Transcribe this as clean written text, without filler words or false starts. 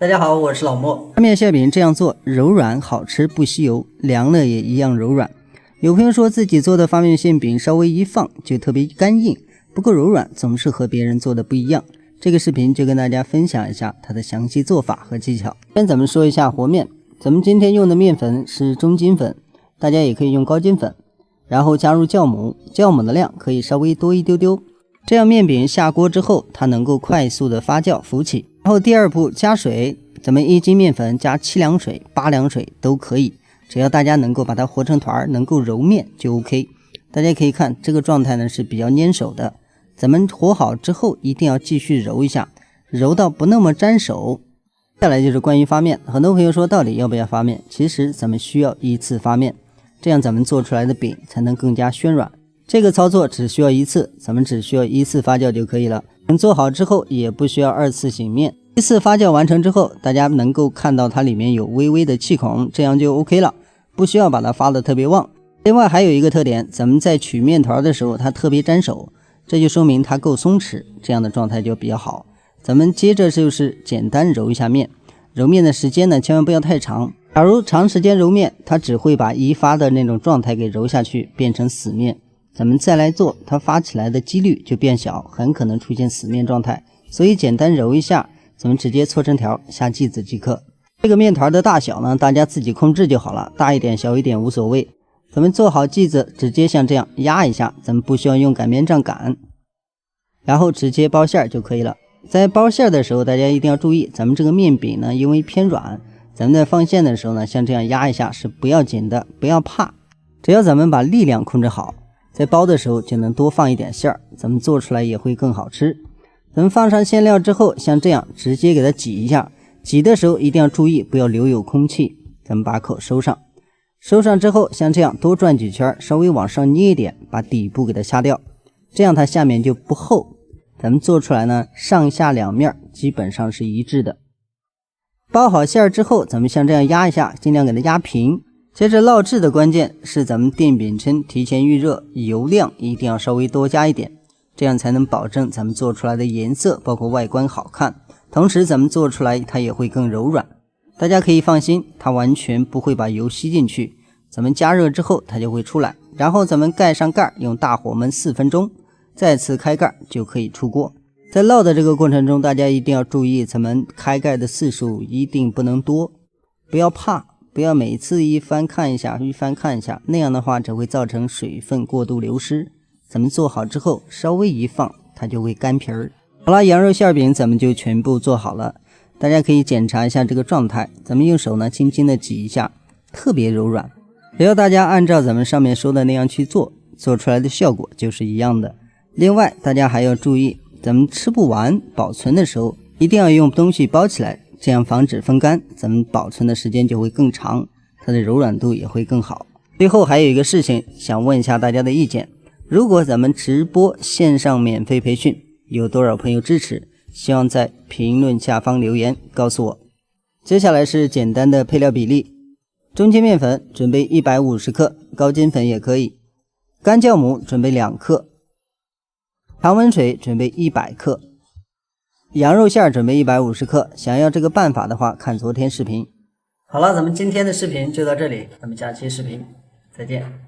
大家好，我是老莫。发面馅饼这样做柔软好吃不吸油，凉了也一样柔软。有朋友说自己做的发面馅饼稍微一放就特别干硬，不够柔软，总是和别人做的不一样。这个视频就跟大家分享一下它的详细做法和技巧。先咱们说一下和面，咱们今天用的面粉是中筋粉，大家也可以用高筋粉，然后加入酵母，酵母的量可以稍微多一丢丢，这样面饼下锅之后它能够快速的发酵浮起。然后第二步加水，咱们1斤面粉加7两水、8两水都可以，只要大家能够把它和成团，能够揉面就 OK。大家可以看这个状态呢是比较粘手的，咱们和好之后一定要继续揉一下，揉到不那么粘手。再来就是关于发面，很多朋友说到底要不要发面，其实咱们需要依次发面，这样咱们做出来的饼才能更加暄软。这个操作只需要一次，咱们只需要一次发酵就可以了。等做好之后也不需要2次醒面，一次发酵完成之后，大家能够看到它里面有微微的气孔，这样就 OK 了，不需要把它发得特别旺。另外还有一个特点，咱们在取面团的时候它特别粘手，这就说明它够松弛，这样的状态就比较好。咱们接着就是简单揉一下面，揉面的时间呢千万不要太长，假如长时间揉面，它只会把一发的那种状态给揉下去，变成死面。咱们再来做，它发起来的几率就变小，很可能出现死面状态，所以简单揉一下，咱们直接搓成条下剂子即可。这个面团的大小呢，大家自己控制就好了，大一点小一点无所谓。咱们做好剂子，直接像这样压一下，咱们不需要用擀面杖擀，然后直接包馅就可以了。在包馅的时候，大家一定要注意，咱们这个面饼呢因为偏软，咱们在放馅的时候呢，像这样压一下是不要紧的，不要怕，只要咱们把力量控制好，在包的时候就能多放一点馅儿，咱们做出来也会更好吃。咱们放上馅料之后，像这样直接给它挤一下，挤的时候一定要注意不要留有空气，咱们把口收上。收上之后，像这样多转几圈，稍微往上捏一点，把底部给它下掉，这样它下面就不厚。咱们做出来呢，上下两面基本上是一致的。包好馅儿之后，咱们像这样压一下，尽量给它压平。接着烙制的关键是咱们电饼铛提前预热，油量一定要稍微多加一点，这样才能保证咱们做出来的颜色包括外观好看，同时咱们做出来它也会更柔软。大家可以放心，它完全不会把油吸进去，咱们加热之后它就会出来，然后咱们盖上盖，用大火焖4分钟，再次开盖就可以出锅。在烙的这个过程中，大家一定要注意，咱们开盖的次数一定不能多，不要怕，不要每次一翻看一下，一翻看一下，那样的话只会造成水分过度流失。咱们做好之后，稍微一放，它就会干皮儿。好了，羊肉馅饼咱们就全部做好了，大家可以检查一下这个状态，咱们用手呢轻轻的挤一下，特别柔软。只要大家按照咱们上面说的那样去做，做出来的效果就是一样的。另外，大家还要注意，咱们吃不完保存的时候，一定要用东西包起来，这样防止风干，咱们保存的时间就会更长，它的柔软度也会更好。最后还有一个事情想问一下大家的意见，如果咱们直播线上免费培训，有多少朋友支持？希望在评论下方留言告诉我。接下来是简单的配料比例，中筋面粉准备150克，高筋粉也可以，干酵母准备2克，常温水准备100克，羊肉馅准备150克。想要这个办法的话，看昨天视频。好了，咱们今天的视频就到这里，咱们下期视频再见。